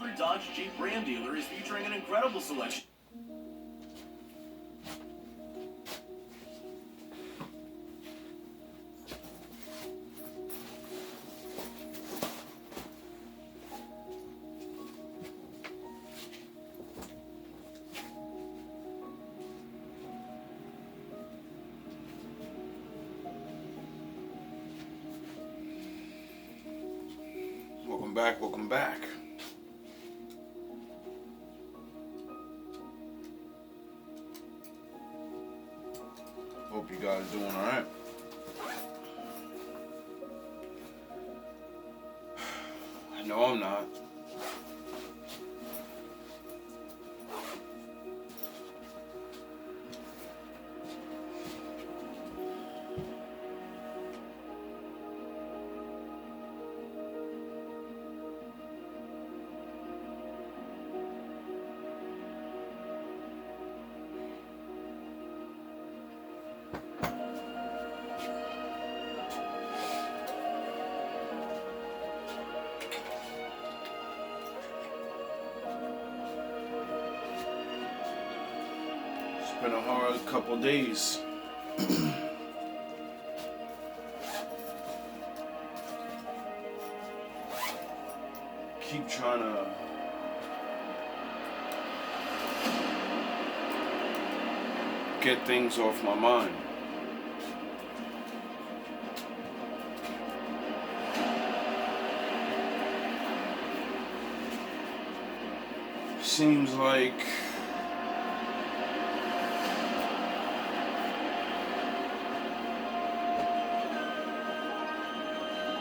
Chrysler Dodge Jeep Ram dealer is featuring an incredible selection. Welcome back. Hope you guys doing alright. I know I'm not. It's been a hard couple days. Keep trying to get things off my mind. Seems like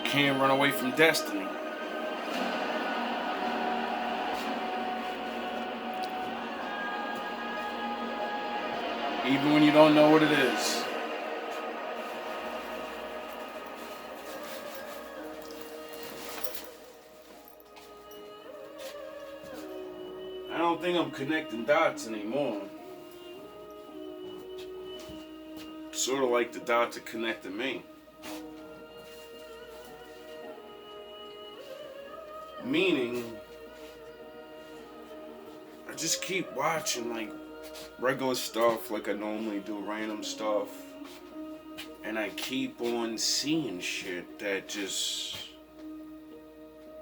can't run away from destiny. Even when you don't know what it is. I don't think I'm connecting dots anymore. Sort of like the dots are connecting me. Meaning, I just keep watching like regular stuff like I normally do, random stuff. And I keep on seeing shit that just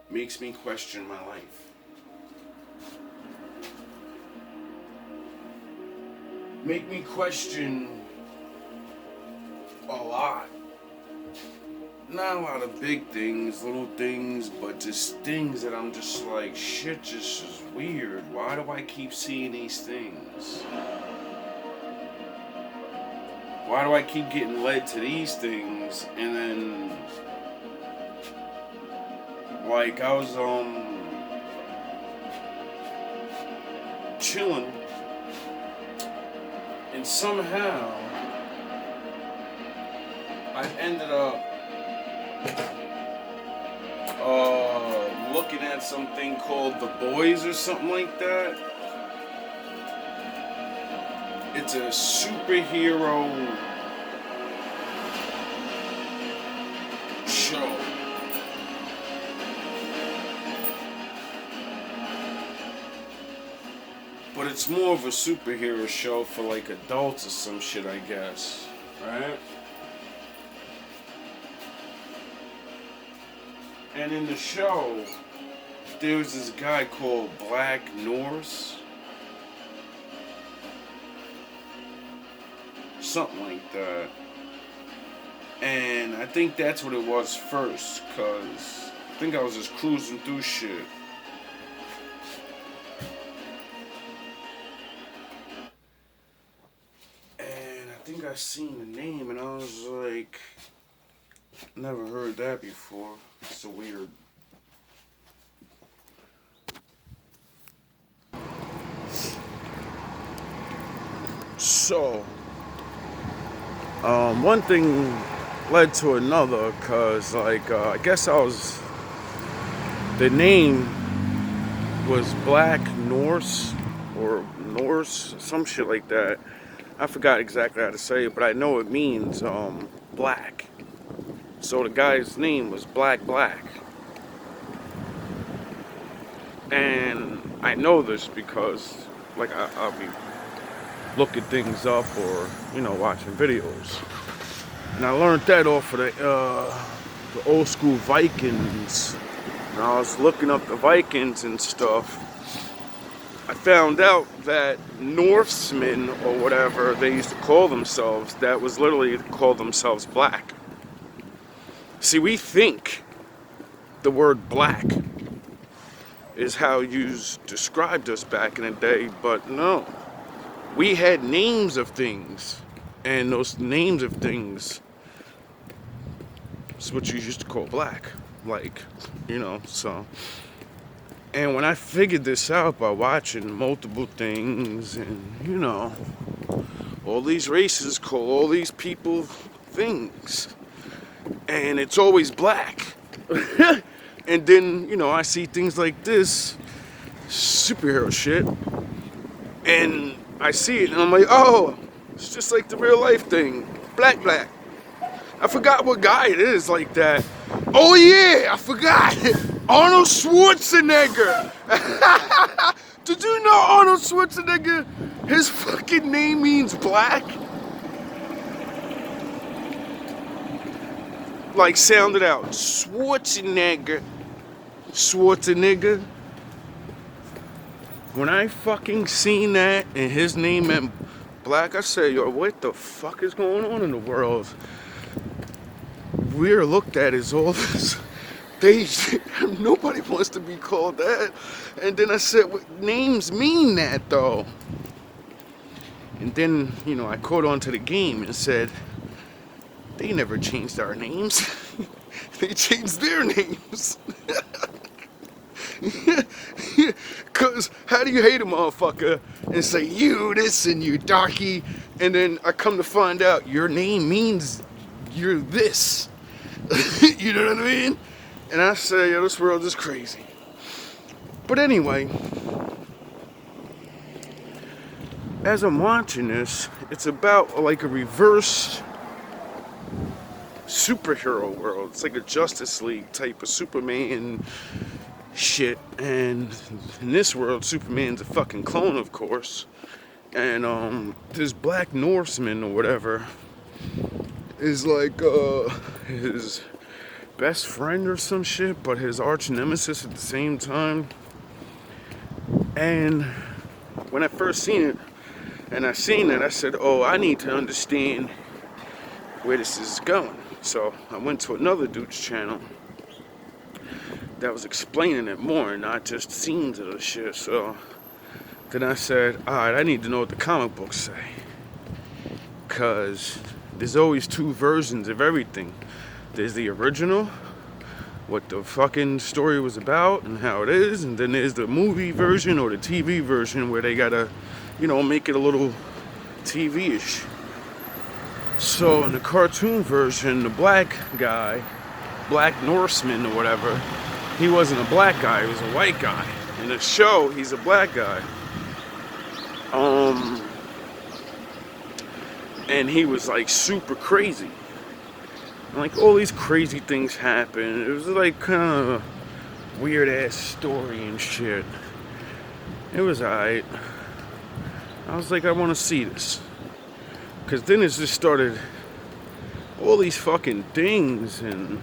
makes me question my life. Make me question a lot. Not a lot of big things, little things, but just things that I'm just like, shit just is weird. Why do I keep seeing these things? Why do I keep getting led to these things? And then, like, I was, chilling, and somehow, I ended up looking at something called The Boys or something like that. It's a superhero show. But it's more of a superhero show for like adults or some shit, I guess. Right? And in the show, there was this guy called Black Norse. Something like that. And I think that's what it was first, because I think I was just cruising through shit. And I think I seen the name and I was like, never heard that before. It's so weird. So, one thing led to another, cause like I guess the name was Black Norse or Norse, some shit like that. I forgot exactly how to say it, but I know it means black. So the guy's name was Black. And I know this because, like, I'll be looking things up or, watching videos. And I learned that off of the old school Vikings. And I was looking up the Vikings and stuff. I found out that Norsemen, or whatever they used to call themselves, that was literally called themselves black. See, we think the word black is how you described us back in the day, but no. We had names of things, and those names of things is what you used to call black. Like, so. And when I figured this out by watching multiple things and, all these races call all these people things. And it's always black. And then, I see things like this, superhero shit, and I see it and I'm like, oh, it's just like the real life thing. Black. I forgot what guy it is like that. Oh yeah, I forgot. Arnold Schwarzenegger. Did you know Arnold Schwarzenegger, his fucking name means black? Like, sound it out. Schwarzenegger. When I fucking seen that and his name meant black, I said, yo, what the fuck is going on in the world? We're looked at as all this. Nobody wants to be called that. And then I said, what names mean that though? And then, I caught on to the game and said, they never changed our names. They changed their names. Cause how do you hate a motherfucker and say you this and you darky, and then I come to find out your name means you're this. You know what I mean? And I say, yo, this world is crazy. But anyway, as I'm watching this, it's about like a reverse superhero world. It's like a Justice League type of Superman shit, and in this world Superman's a fucking clone, of course, and this black Norseman or whatever is like his best friend or some shit, but his arch nemesis at the same time. And when I first seen it and I seen it, I said, oh, I need to understand where this is going. So I went to another dude's channel that was explaining it more and not just scenes of the shit. So then I said, alright, I need to know what the comic books say, cause there's always two versions of everything. There's the original, what the fucking story was about and how it is, and then there's the movie version or the TV version where they gotta, make it a little TV-ish. So in the cartoon version, the black guy, Black Norseman or whatever, he wasn't a black guy, he was a white guy. In the show, he's a black guy. And he was like super crazy. And like all these crazy things happened. It was like kind of weird ass story and shit. It was alright. I was like, I want to see this. Cause then it just started all these fucking things, and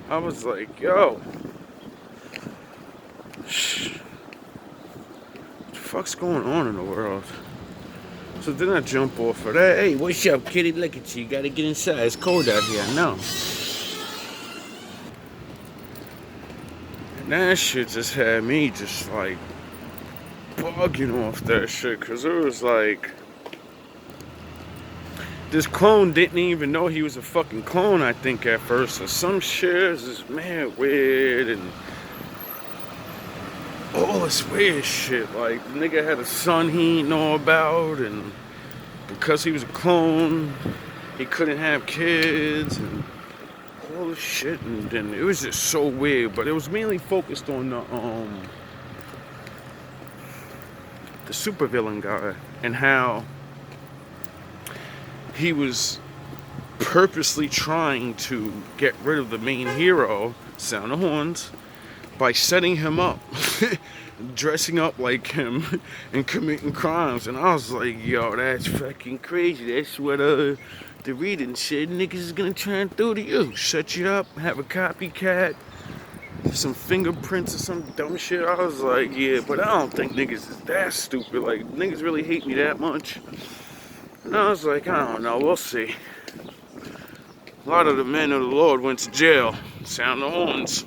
I was like, yo, what the fuck's going on in the world? So then I jump off of that. Hey, what's up, kitty? Look at you. You gotta get inside. It's cold out here, I know. And that shit just had me just like bugging off that shit. Cause it was like, this clone didn't even know he was a fucking clone, I think, at first. So some shit is just mad weird and all this weird shit. Like, the nigga had a son he didn't know about, and because he was a clone, he couldn't have kids, and all this shit. And then it was just so weird. But it was mainly focused on the supervillain guy and how he was purposely trying to get rid of the main hero, Sound of Horns, by setting him up dressing up like him and committing crimes. And I was like, yo, that's fucking crazy. That's what the reading said niggas is gonna try and do to you. Shut you up, have a copycat, some fingerprints or some dumb shit. I was like, yeah, but I don't think niggas is that stupid. Like, niggas really hate me that much. And I was like, I don't know, we'll see. A lot of the men of the Lord went to jail. Sound the horns.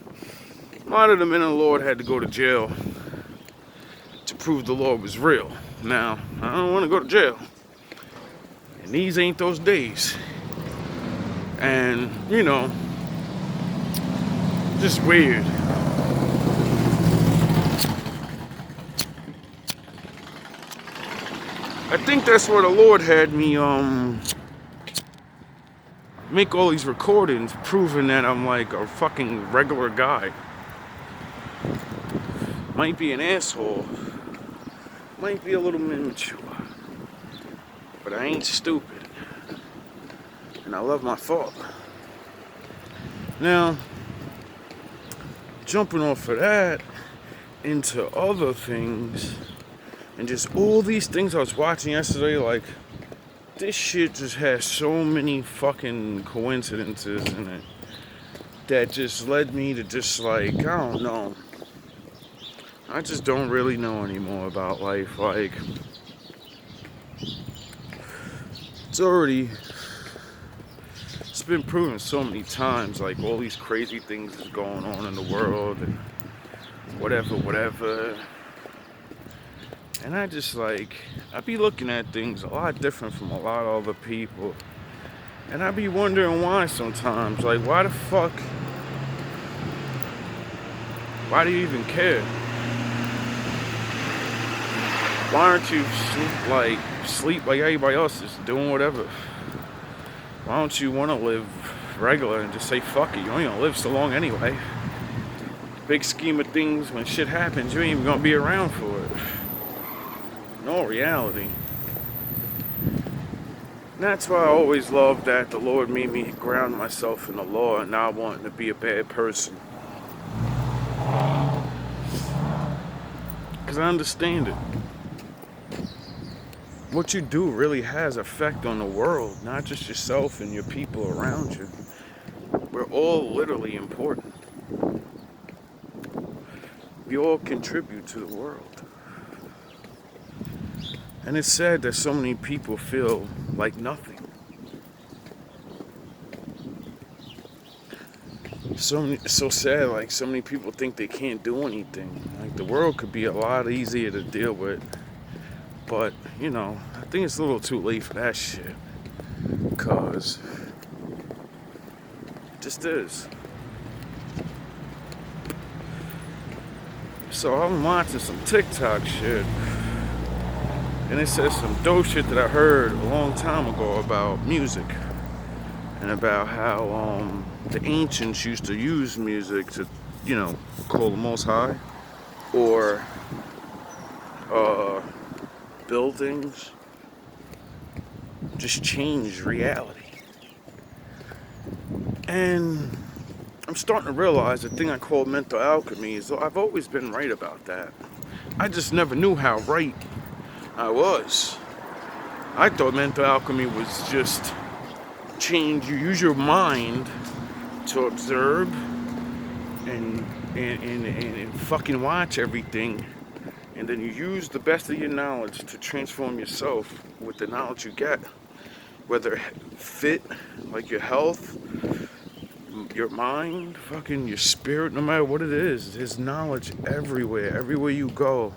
A lot of the men of the Lord had to go to jail to prove the Lord was real. Now, I don't want to go to jail. And these ain't those days. And, you know, just weird. I think that's where the Lord had me make all these recordings proving that I'm like a fucking regular guy. Might be an asshole. Might be a little immature. But I ain't stupid. And I love my father. Now, jumping off of that into other things, and just all these things I was watching yesterday, like, this shit just has so many fucking coincidences in it that just led me to just like, I don't know. I just don't really know anymore about life. Like, it's been proven so many times, like all these crazy things is going on in the world and whatever. And I just like, I be looking at things a lot different from a lot of other people. And I be wondering why sometimes. Like, why the fuck? Why do you even care? Why aren't you sleep like everybody else is doing whatever? Why don't you want to live regular and just say fuck it? You ain't gonna live so long anyway. Big scheme of things, when shit happens, you ain't even gonna be around for it. In all reality. And that's why I always loved that the Lord made me ground myself in the law and not wanting to be a bad person. Because I understand it. What you do really has effect on the world, not just yourself and your people around you. We're all literally important. We all contribute to the world. And it's sad that so many people feel like nothing. So sad, like so many people think they can't do anything. Like the world could be a lot easier to deal with. But, you know, I think it's a little too late for that shit. Cause it just is. So I'm watching some TikTok shit. And it says some dope shit that I heard a long time ago about music. And about how the ancients used to use music to, you know, call the Most High. Or buildings. Just change reality. And I'm starting to realize the thing I call mental alchemy is I've always been right about that. I just never knew how right I was. I thought mental alchemy was just change. You use your mind to observe and fucking watch everything, and then you use the best of your knowledge to transform yourself with the knowledge you get, whether fit, like your health, your mind, fucking your spirit, no matter what it is. There's knowledge everywhere you go.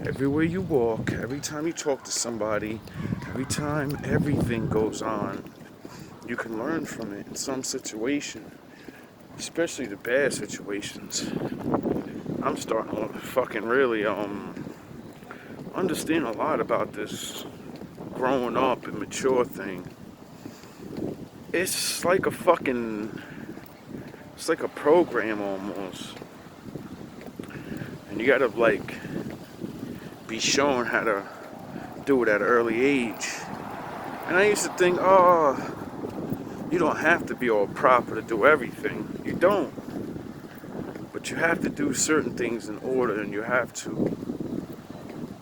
Everywhere you walk, every time you talk to somebody, every time everything goes on, you can learn from it in some situation, especially the bad situations. I'm starting to fucking really understand a lot about this growing up and mature thing. It's like a program almost. And you gotta like be shown how to do it at an early age. And I used to think, you don't have to be all proper to do everything. You don't. But But you have to do certain things in order, and you have to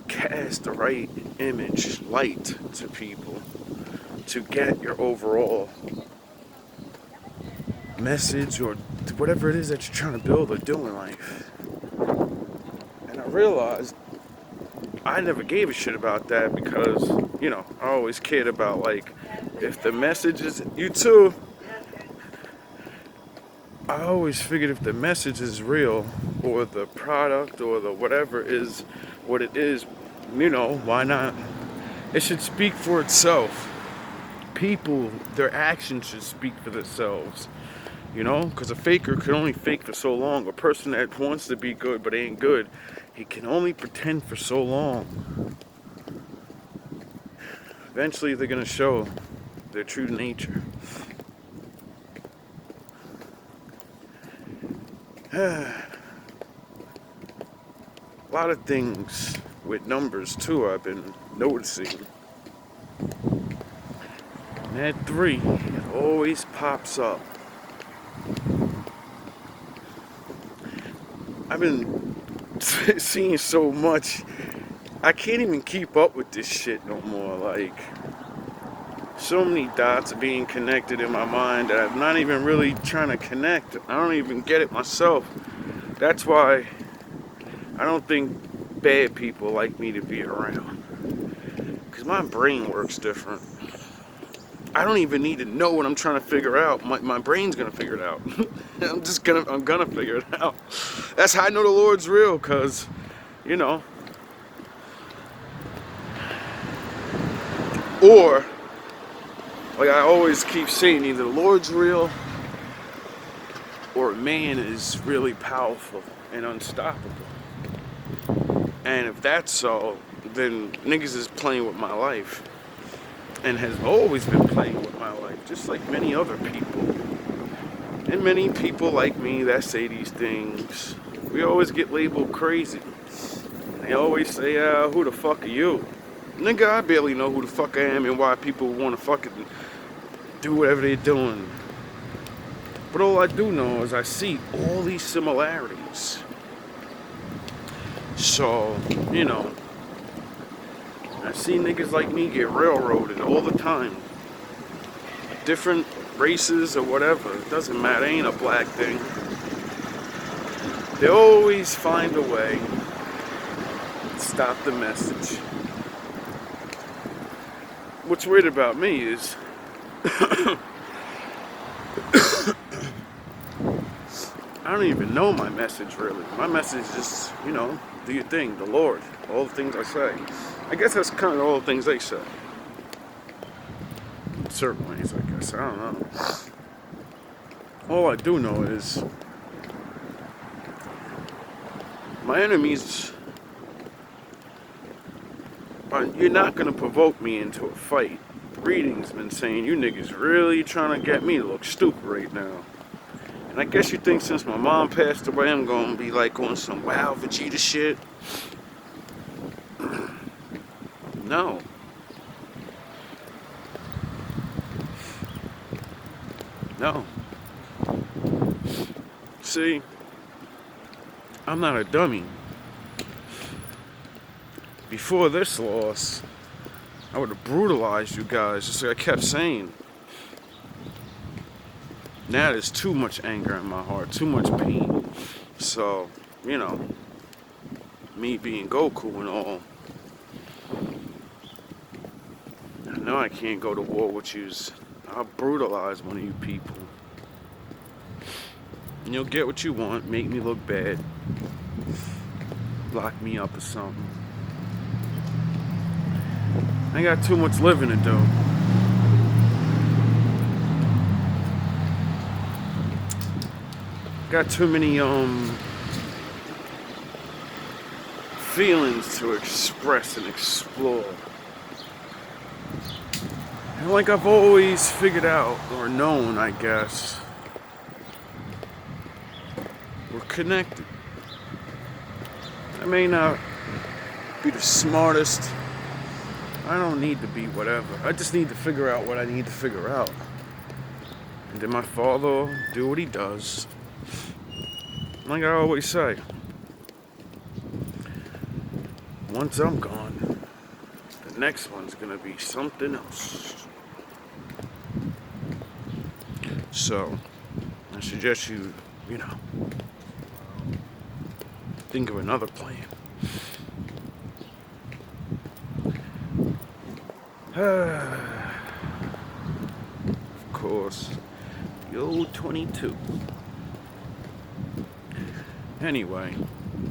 cast the right image, light to people to get your overall message or whatever it is that you're trying to build or do in life. And I realized I never gave a shit about that because, you know, I always cared about, like, if the message is, you too, I always figured if the message is real or the product or the whatever is what it is, you know, why not? It should speak for itself. People, their actions should speak for themselves. You know, because a faker can only fake for so long. A person that wants to be good but ain't good, he can only pretend for so long. Eventually they're going to show their true nature. A lot of things with numbers too I've been noticing. And that 3, it always pops up. I've been seeing so much, I can't even keep up with this shit no more. Like, so many dots are being connected in my mind that I'm not even really trying to connect. I don't even get it myself. That's why I don't think bad people like me to be around. Because my brain works different. I don't even need to know what I'm trying to figure out. My brain's gonna figure it out. I'm gonna figure it out. That's how I know the Lord's real, cause, you know. Or, like I always keep saying, either the Lord's real or man is really powerful and unstoppable. And if that's so, then niggas is playing with my life. And has always been playing with my life, just like many other people. And many people like me that say these things, we always get labeled crazy. They always say, who the fuck are you? Nigga, I barely know who the fuck I am and why people want to fucking do whatever they're doing. But all I do know is I see all these similarities. So, you know, I see niggas like me get railroaded all the time. Different races or whatever, it doesn't matter, it ain't a black thing. They always find a way to stop the message. What's weird about me is I don't even know my message really. My message is, you know, do your thing, the Lord, all the things I say. I guess that's kind of all the things they say. In certain ways, I guess. I don't know. All I do know is my enemies are, you're not going to provoke me into a fight. The reading's been saying you niggas really trying to get me to look stupid right now. And I guess you think since my mom passed away, I'm going to be like on some wow Vegeta shit. No. No. See, I'm not a dummy. Before this loss, I would have brutalized you guys, just like I kept saying. Now there's too much anger in my heart, too much pain. So, you know, me being Goku and all, I know I can't go to war with yous. I'll brutalize one of you people. And you'll get what you want, make me look bad, lock me up or something. I got too much living to do. Got too many feelings to express and explore. And like I've always figured out, or known, I guess, we're connected. I may not be the smartest. I don't need to be whatever. I just need to figure out what I need to figure out. And then my father will do what he does. like I always say, once I'm gone, the next one's gonna be something else. So, I suggest you think of another plan. Of course, the old 22. Anyway,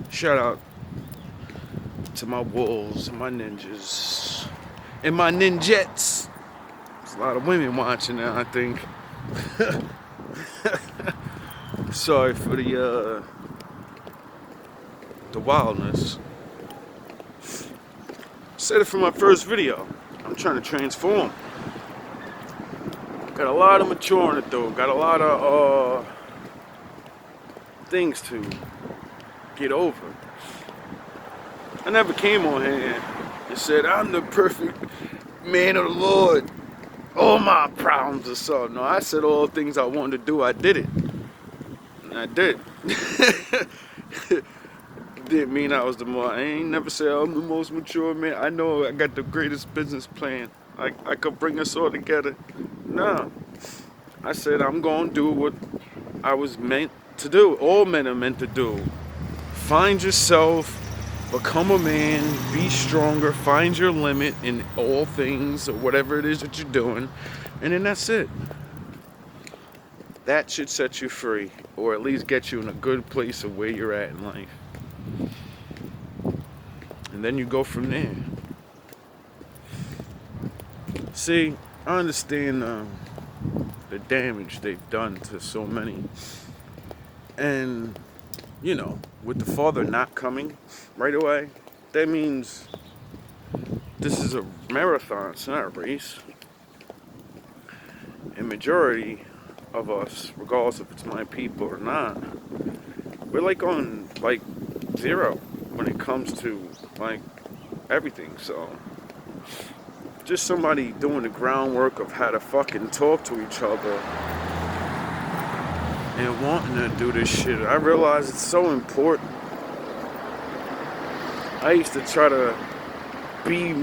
shout out to my wolves, my ninjas, and my ninjets. There's a lot of women watching now, I think. Sorry for the wildness. Said it for my first video. I'm trying to transform. Got a lot of maturing to do. Got a lot of things to get over. I never came on here and said I'm the perfect man of the Lord. All my problems are solved. No, I said all the things I wanted to do. I did it. And I did. Didn't mean I was the more. I ain't never said I'm the most mature man. I know I got the greatest business plan. I could bring us all together. No. I said I'm going to do what I was meant to do. All men are meant to do. Find yourself. Become a man. Be stronger. Find your limit in all things or whatever it is that you're doing. And then that's it. That should set you free. Or at least get you in a good place of where you're at in life. And then you go from there. See, I understand the damage they've done to so many. And, with the father not coming right away, that means this is a marathon, it's not a race. And majority of us, regardless if it's my people or not, we're on zero when it comes to everything. So just somebody doing the groundwork of how to fucking talk to each other and wanting to do this shit. I realize it's so important. I used to try to be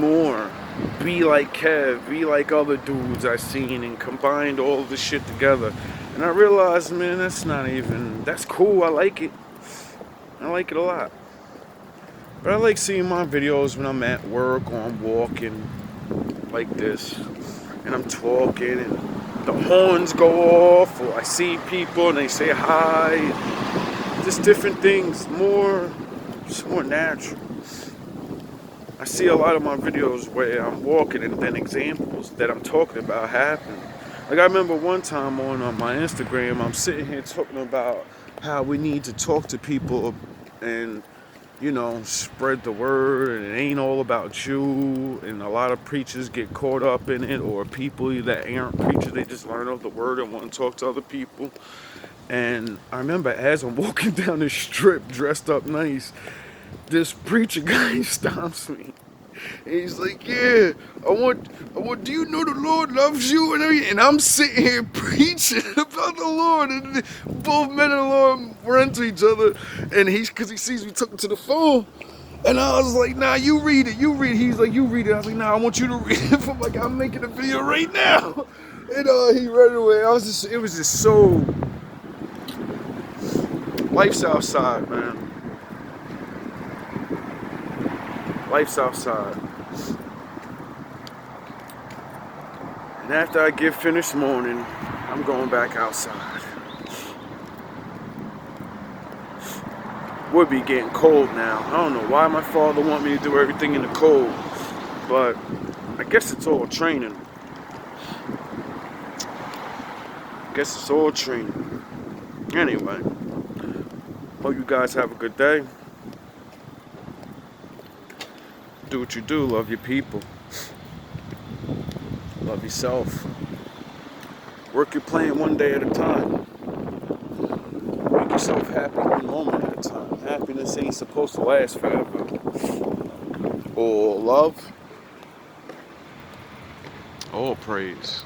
like Kev, be like other dudes I seen, and combined all the shit together. And I realized, man, that's cool. I like it. I like it a lot. But I like seeing my videos when I'm at work or I'm walking like this. And I'm talking and the horns go off, or I see people and they say hi. Just different things. It's more natural. I see a lot of my videos where I'm walking and then examples that I'm talking about happen. I remember one time on my Instagram, I'm sitting here talking about how we need to talk to people and, spread the word, and it ain't all about you. And a lot of preachers get caught up in it, or people that aren't preachers, they just learn of the word and want to talk to other people. And I remember as I'm walking down the strip dressed up nice, this preacher guy stops me. And he's like, yeah, I want, do you know the Lord loves you and everything? And I'm sitting here preaching about the Lord, and both men and the Lord run to each other, and because he sees me talking to the phone, and I was like, nah, you read it. He's like, you read it. I was like, nah, I want you to read it. I'm like, I'm making a video right now. And he read it away. It was just so, life's outside, man. Life's outside. And after I get finished mourning, I'm going back outside. Would be getting cold now. I don't know why my father want me to do everything in the cold, but I guess it's all training. Anyway, hope you guys have a good day. Do what you do. Love your people. Love yourself. Work your plan one day at a time. Make yourself happy one moment at a time. Happiness ain't supposed to last forever. All love. All praise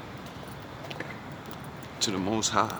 to the Most High.